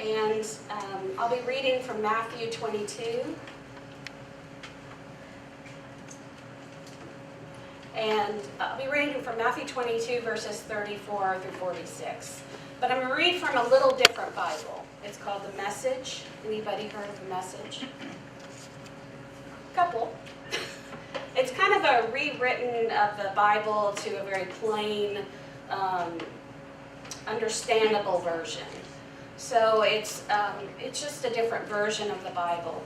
And I'll be reading from Matthew 22. And I'll be reading from Matthew 22, verses 34 through 46. But I'm going to read from a little different Bible. It's called The Message. Anybody heard of The Message? Couple. It's kind of a rewritten of the Bible to a very plain, understandable version. So it's just a different version of the Bible.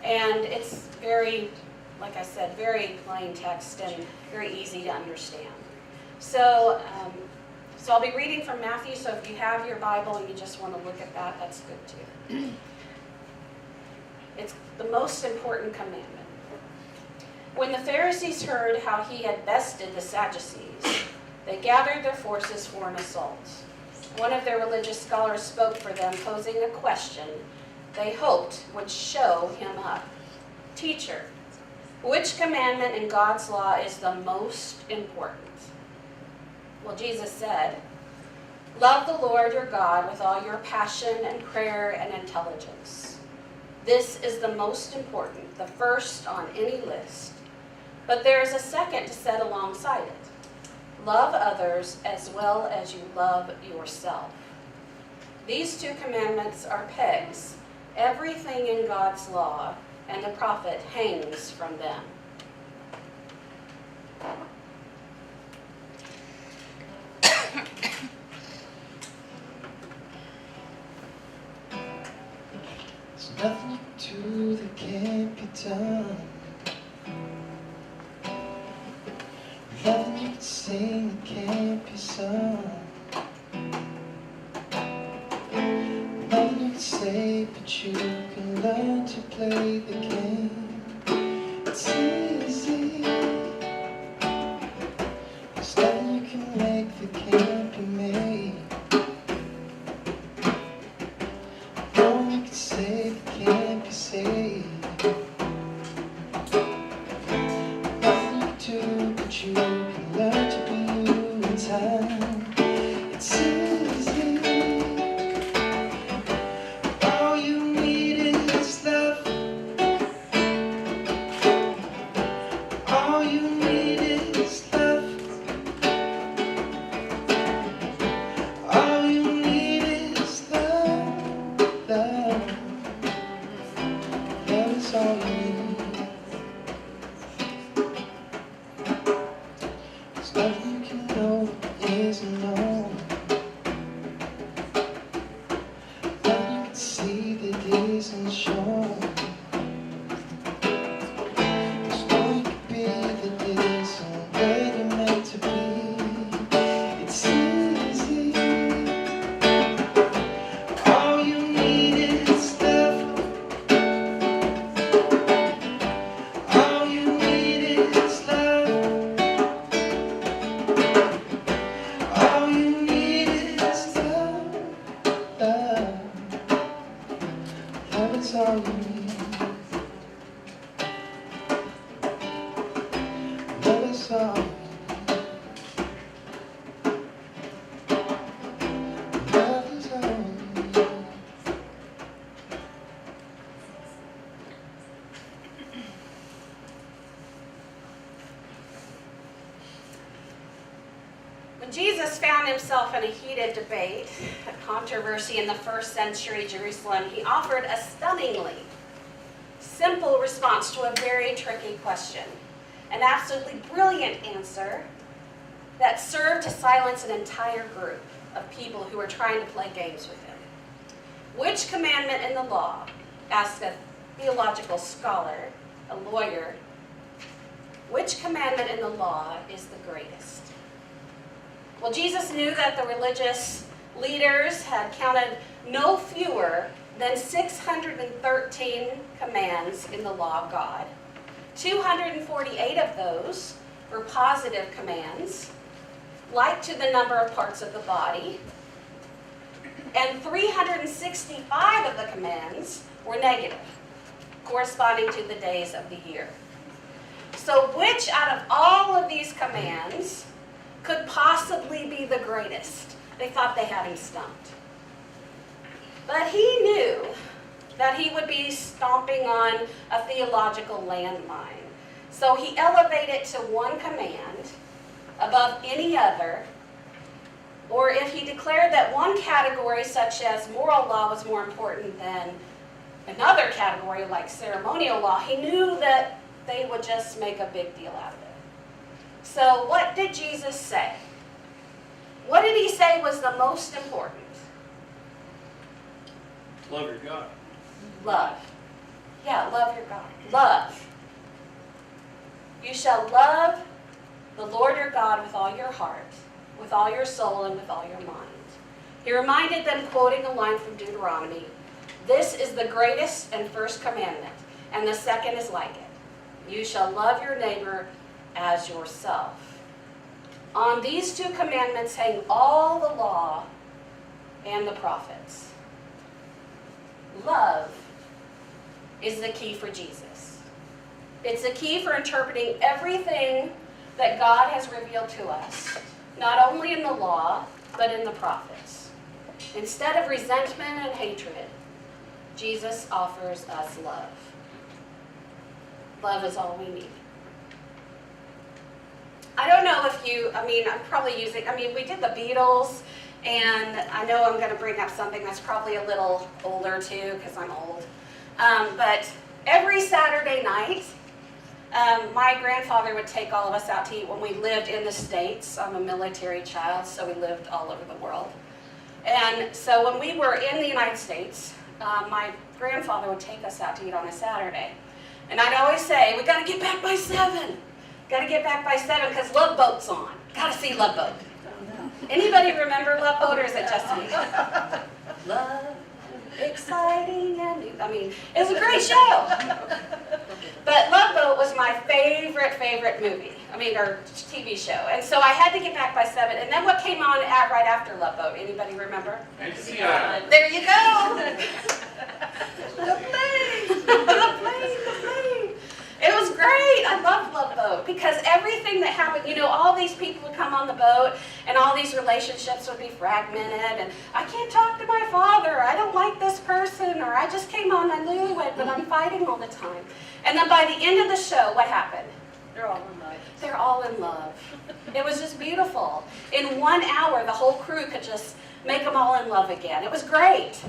And it's very, like I said, very plain text and very easy to understand. So I'll be reading from Matthew, so if you have your Bible and you just want to look at that, that's good too. It's the most important commandment. When the Pharisees heard how he had bested the Sadducees, they gathered their forces for an assault. One of their religious scholars spoke for them, posing a question they hoped would show him up. Teacher, which commandment in God's law is the most important? Well, Jesus said, love the Lord your God with all your passion and prayer and intelligence. This is the most important, the first on any list. But there is a second to set alongside it. Love others as well as you love yourself. These two commandments are pegs. Everything in God's law and the prophet hangs from them. There's nothing you do that can't be done. Nothing you can sing that can't be sung. Nothing you can say, but you can learn to play the game. It's easy. There's nothing you can make that can't be made. Nothing you can say that can't be saved. Nothing you do, but you can learn to be you in time. It's easy. All you need is love. All you need is love. All you need is love. Love. Love is all you need. There's nothing you can know that isn't known. Nothing you can see that isn't shown. There's no you can be that isn't where you're meant to be. It's easy. All you need is love. All you need is love. All you need is love. Love. Love is all you need. Love is all you need. Love is all you need. When Jesus found himself in a heated debate, a controversy in the first century Jerusalem, he offered a stunningly simple response to a very tricky question. An absolutely brilliant answer that served to silence an entire group of people who were trying to play games with him. Which commandment in the law, asked a theological scholar, a lawyer, which commandment in the law is the greatest? Well, Jesus knew that the religious leaders had counted no fewer than 613 commands in the law of God. 248 of those were positive commands, like to the number of parts of the body, and 365 of the commands were negative, corresponding to the days of the year. So which out of all of these commands could possibly be the greatest? They thought they had him stumped. But he knew that he would be stomping on a theological landmine. So he elevated to one command above any other, or if he declared that one category, such as moral law, was more important than another category like ceremonial law, he knew that they would just make a big deal out of it. So what did Jesus say? What did he say was the most important? Love your God. Love. Yeah, love your God. Love. You shall love the Lord your God with all your heart, with all your soul, and with all your mind. He reminded them, quoting a line from Deuteronomy, "This is the greatest and first commandment, and the second is like it. You shall love your neighbor as yourself." On these two commandments hang all the law and the prophets. Love is the key for Jesus. It's the key for interpreting everything that God has revealed to us, not only in the law, but in the prophets. Instead of resentment and hatred, Jesus offers us love. Love is all we need. I don't know if I'm probably using, we did the Beatles, and I know I'm going to bring up something that's probably a little older too, because I'm old. But every Saturday night, my grandfather would take all of us out to eat when we lived in the States. I'm a military child, so we lived all over the world. And so when we were in the United States, my grandfather would take us out to eat on a Saturday. And I'd always say, we got to get back by 7. Got to get back by 7 because Love Boat's on. Got to see Love Boat. Anybody remember Love Boat, or is it just me? Love, exciting, and new. It was a great show. But Love Boat was my favorite movie, or TV show. And so I had to get back by 7. And then what came on right after Love Boat? Anybody remember? There you go. The plane. It was great. I loved Love Boat because everything that happened, all these people would come on the boat and all these relationships would be fragmented, and I can't talk to my father, I don't like this person, or I just came on my newlywed, but I'm fighting all the time. And then by the end of the show, what happened? They're all in love. They're all in love. It was just beautiful. In 1 hour, the whole crew could just make them all in love again. It was great.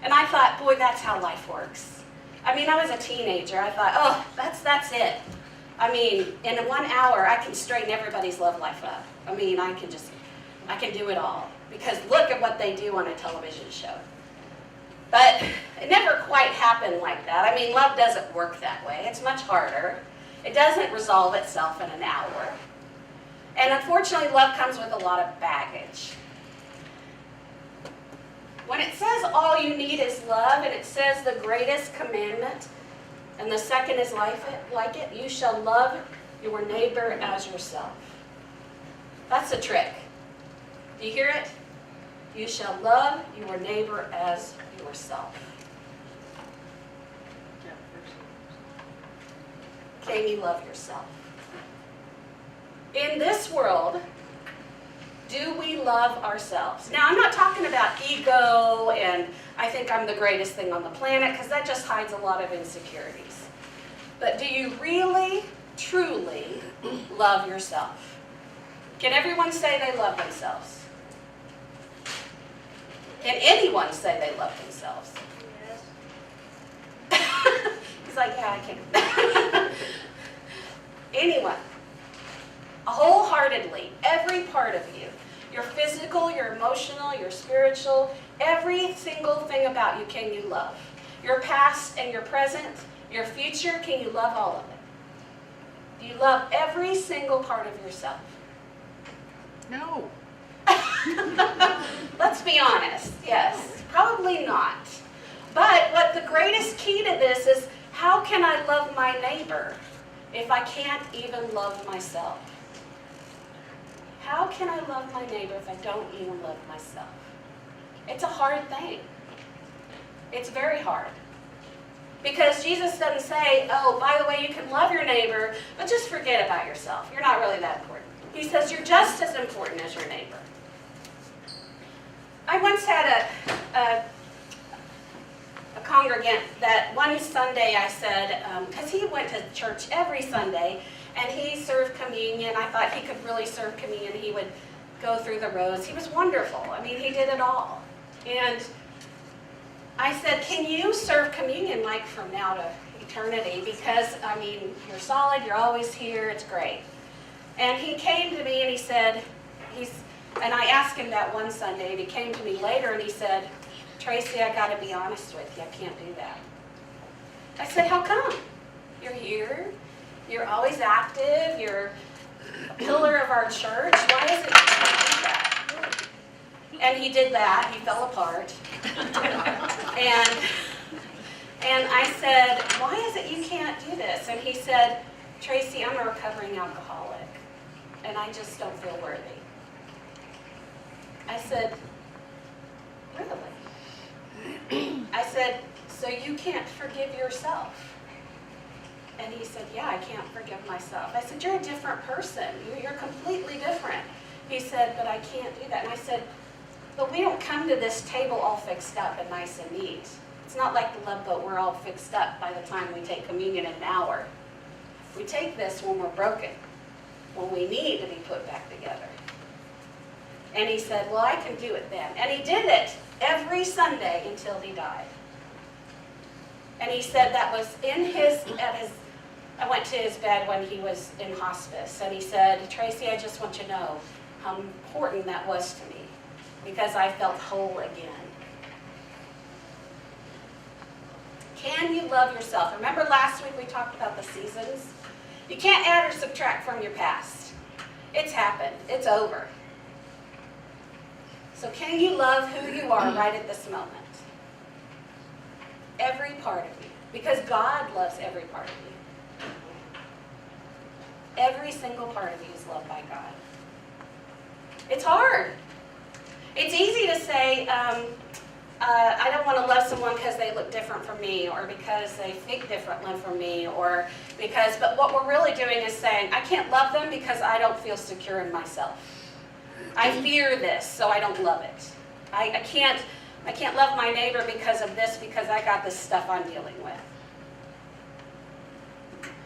And I thought, boy, that's how life works. I was a teenager. I thought, oh, that's it. In 1 hour, I can straighten everybody's love life up. I can do it all. Because look at what they do on a television show. But it never quite happened like that. Love doesn't work that way. It's much harder. It doesn't resolve itself in an hour. And unfortunately, love comes with a lot of baggage. When it says all you need is love, and it says the greatest commandment, and the second is like it, you shall love your neighbor as yourself. That's the trick. Do you hear it? You shall love your neighbor as yourself. Can you love yourself? In this world, do we love ourselves? Now, I'm not talking about ego and I think I'm the greatest thing on the planet, because that just hides a lot of insecurities. But do you really, truly love yourself? Can everyone say they love themselves? Can anyone say they love themselves? Yes. He's like, yeah, I can. Anyone. Wholeheartedly, every part of you. Your physical, your emotional, your spiritual, every single thing about you can you love. Your past and your present, your future, can you love all of it? Do you love every single part of yourself? No. Let's be honest, yes, probably not. But what the greatest key to this is, how can I love my neighbor if I can't even love myself? How can I love my neighbor if I don't even love myself? It's a hard thing. It's very hard. Because Jesus doesn't say, oh, by the way, you can love your neighbor, but just forget about yourself. You're not really that important. He says you're just as important as your neighbor. I once had a congregant that one Sunday I said, because he went to church every Sunday, and he served communion. I thought he could really serve communion. He would go through the rows. He was wonderful. I mean, he did it all. And I said, can you serve communion like from now to eternity? Because, I mean, you're solid, you're always here, it's great. And he came to me and he said, and I asked him that one Sunday, and he came to me later and he said, Tracy, I got to be honest with you, I can't do that. I said, how come? You're here, you're always active, you're a pillar of our church. Why is it you can't do that? And he did that. He fell apart. And I said, why is it you can't do this? And he said, Tracy, I'm a recovering alcoholic, and I just don't feel worthy. I said, really? I said, so you can't forgive yourself? And he said, yeah, I can't forgive myself. I said, you're a different person. You're completely different. He said, but I can't do that. And I said, but we don't come to this table all fixed up and nice and neat. It's not like the Love Boat, we're all fixed up by the time we take communion in an hour. We take this when we're broken, when we need to be put back together. And he said, well, I can do it then. And he did it every Sunday until he died. And he said that was I went to his bed when he was in hospice, and he said, Tracy, I just want you to know how important that was to me, because I felt whole again. Can you love yourself? Remember last week we talked about the seasons? You can't add or subtract from your past. It's happened. It's over. So can you love who you are right at this moment? Every part of you. Because God loves every part of you. Every single part of you is loved by God. It's hard. It's easy to say, I don't want to love someone because they look different from me, or because they think differently from me, but what we're really doing is saying, I can't love them because I don't feel secure in myself. I fear this, so I don't love it. I can't love my neighbor because of this, because I got this stuff I'm dealing with.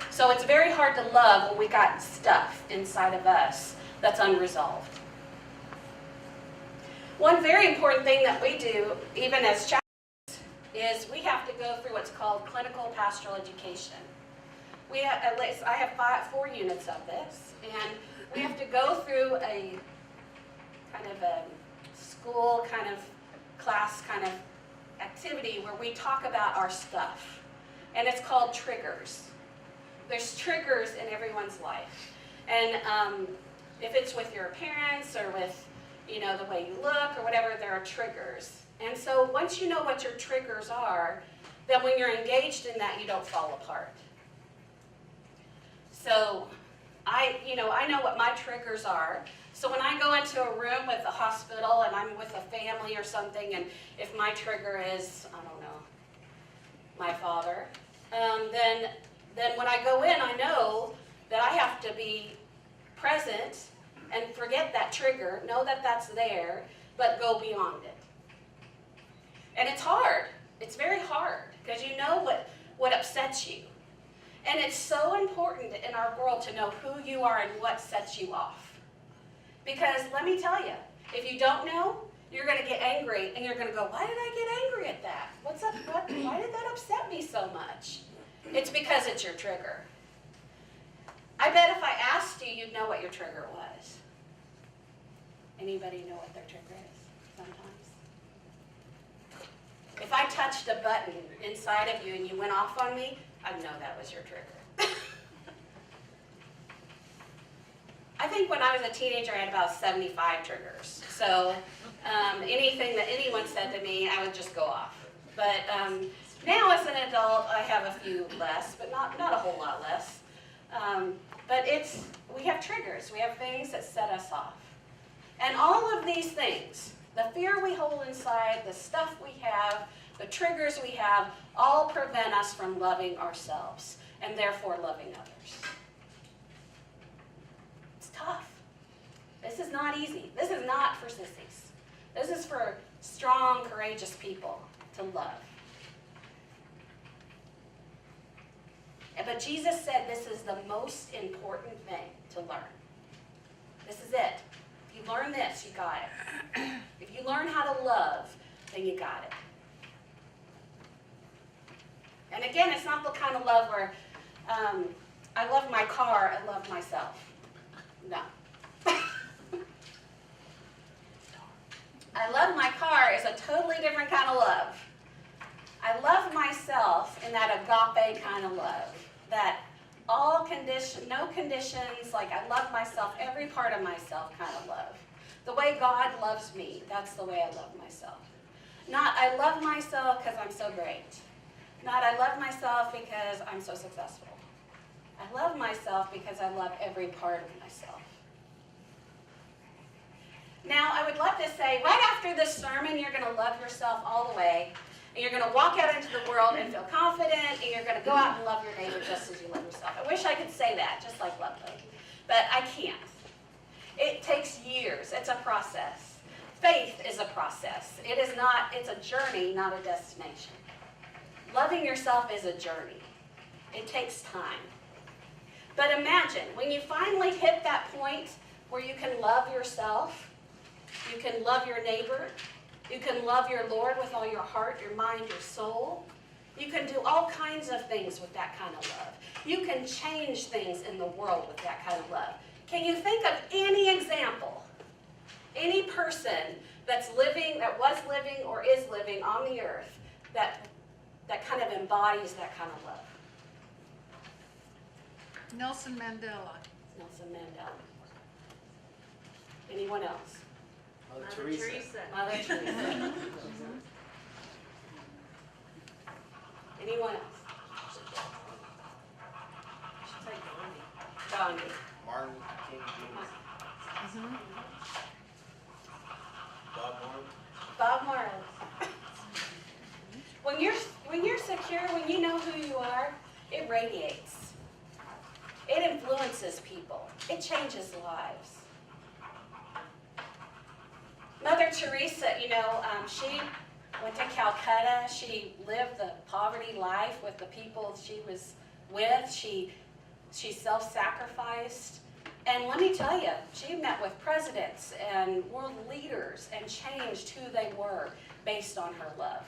So it's very hard to love when we got stuff inside of us that's unresolved. One very important thing that we do, even as chaplains, is we have to go through what's called clinical pastoral education. We have, at least I have 4 units of this, and we have to go through a kind of a school kind of class kind of activity where we talk about our stuff, and it's called triggers. There's triggers in everyone's life, and if it's with your parents or with the way you look or whatever, there are triggers. And so once you know what your triggers are, then when you're engaged in that, you don't fall apart. So I know what my triggers are. So when I go into a room with a hospital and I'm with a family or something, and if my trigger is, I don't know, my father, then when I go in, I know that I have to be present and forget that trigger, know that that's there, but go beyond it. And it's hard. It's very hard, because you know what upsets you. And it's so important in our world to know who you are and what sets you off. Because let me tell you, if you don't know, you're going to get angry, and you're going to go, why did I get angry at that? What's up? Why did that upset me so much? It's because it's your trigger. I bet if I asked you, you'd know what your trigger was. Anybody know what their trigger is sometimes? If I touched a button inside of you and you went off on me, I'd know that was your trigger. I think when I was a teenager, I had about 75 triggers. So anything that anyone said to me, I would just go off. But now as an adult, I have a few less, but not a whole lot less. But we have triggers. We have things that set us off. And all of these things, the fear we hold inside, the stuff we have, the triggers we have, all prevent us from loving ourselves and therefore loving others. It's tough. This is not easy. This is not for sissies. This is for strong, courageous people to love. But Jesus said this is the most important thing to learn. This is it. If you learn this, you got it. If you learn how to love, then you got it. And again, it's not the kind of love where I love my car, I love myself. No. I love my car is a totally different kind of love. I love myself in that agape kind of love. That no conditions, like I love myself, every part of myself kind of love. The way God loves me, that's the way I love myself. Not I love myself because I'm so great. Not I love myself because I'm so successful. I love myself because I love every part of myself. Now, I would love to say, right after this sermon, you're going to love yourself all the way, and you're going to walk out into the world and feel confident, and you're going to go out and love your neighbor just as you love yourself. I wish I could say that, just like love them, but I can't. It takes years. It's a process. Faith is a process. It's a journey, not a destination. Loving yourself is a journey. It takes time. But imagine, when you finally hit that point where you can love yourself, you can love your neighbor, you can love your Lord with all your heart, your mind, your soul. You can do all kinds of things with that kind of love. You can change things in the world with that kind of love. Can you think of any example, any person that was living or is living on the earth that kind of embodies that kind of love? Nelson Mandela. Nelson Mandela. Anyone else? Mother Teresa. Mother Teresa. Anyone else? Gandhi. Martin Luther King Jr. Bob Marley. Bob Marley. When you're secure, when you know who you are, it radiates. It influences people. It changes lives. Mother Teresa, she went to Calcutta. She lived the poverty life with the people she was with. She self-sacrificed. And let me tell you, she met with presidents and world leaders and changed who they were based on her love.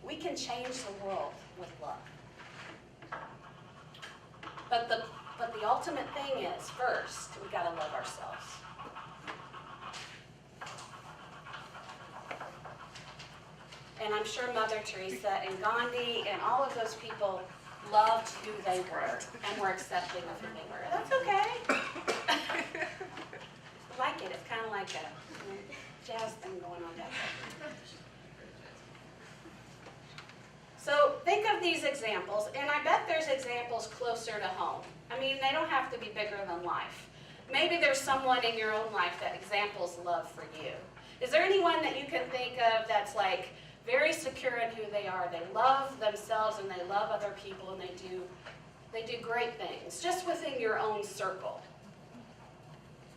We can change the world with love. But the ultimate thing is, first, we got to love ourselves. And I'm sure Mother Teresa and Gandhi and all of those people loved who they were and were accepting of who they were. That's okay. I like it. It's kind of like a jazz thing going on back there. So think of these examples, and I bet there's examples closer to home. I mean, they don't have to be bigger than life. Maybe there's someone in your own life that examples love for you. Is there anyone that you can think of that's like very secure in who they are? They love themselves and they love other people and they do great things just within your own circle.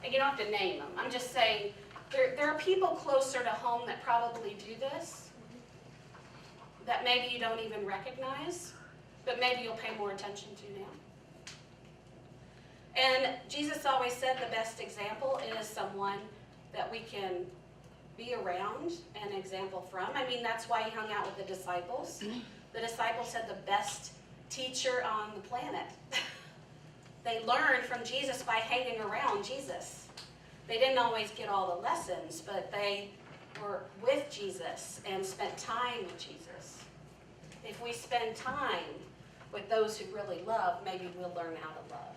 And you don't have to name them. I'm just saying there are people closer to home that probably do this that maybe you don't even recognize, but maybe you'll pay more attention to now. And Jesus always said the best example is someone that we can be around and example from. I mean, that's why he hung out with the disciples. The disciples had the best teacher on the planet. They learned from Jesus by hanging around Jesus. They didn't always get all the lessons, but they were with Jesus and spent time with Jesus. If we spend time with those who really love, maybe we'll learn how to love.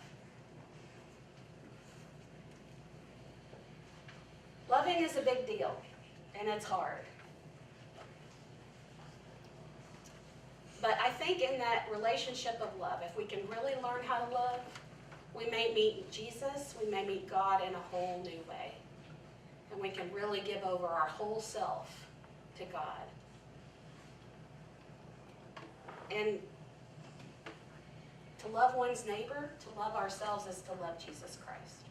Loving is a big deal, and it's hard. But I think in that relationship of love, if we can really learn how to love, we may meet Jesus, we may meet God in a whole new way. And we can really give over our whole self to God. And to love one's neighbor, to love ourselves, is to love Jesus Christ.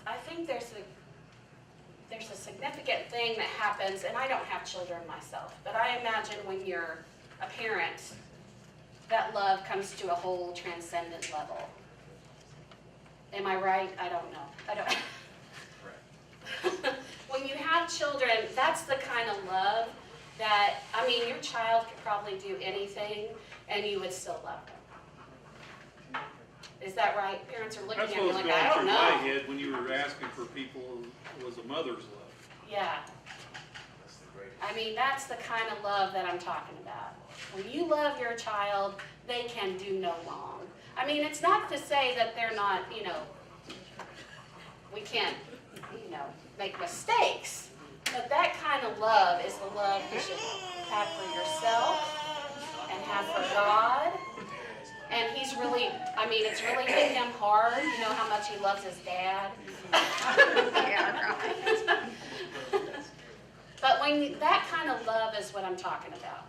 I think there's there's a significant thing that happens, and I don't have children myself, but I imagine when you're a parent, that love comes to a whole transcendent level. Am I right? I don't know. I don't. When you have children, that's the kind of love that, I mean, your child could probably do anything and you would still love them. Is that right? Parents are looking That's at what me was like, going I don't through my know. head when you were asking for people, was a mother's love. Yeah. That's the greatest. I mean, that's the kind of love that I'm talking about. When you love your child, they can do no wrong. I mean, it's not to say that they're not, we can't, make mistakes. But that kind of love is the love you should have for yourself and have for God. And he's really, I mean, it's really hit him hard. You know how much he loves his dad. Yeah, right. But that kind of love is what I'm talking about.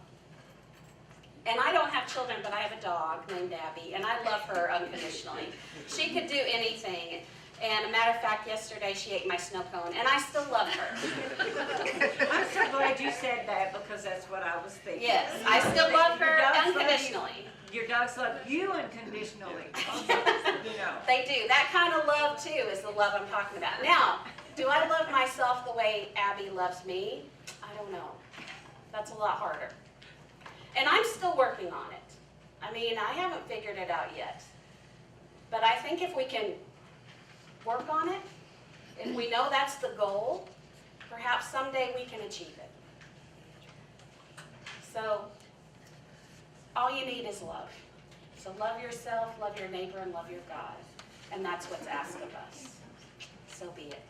And I don't have children, but I have a dog named Abby, and I love her unconditionally. She could do anything. And a matter of fact, yesterday she ate my snow cone, and I still love her. I'm so glad you said that because that's what I was thinking. Yes, I still love her Your dogs love you. unconditionally. Your dogs love you unconditionally. They do. That kind of love, too, is the love I'm talking about. Now, do I love myself the way Abby loves me? I don't know. That's a lot harder. And I'm still working on it. I mean, I haven't figured it out yet. But I think if we can work on it, if we know that's the goal, perhaps someday we can achieve it. So, all you need is love. So love yourself, love your neighbor, and love your God. And that's what's asked of us. So be it.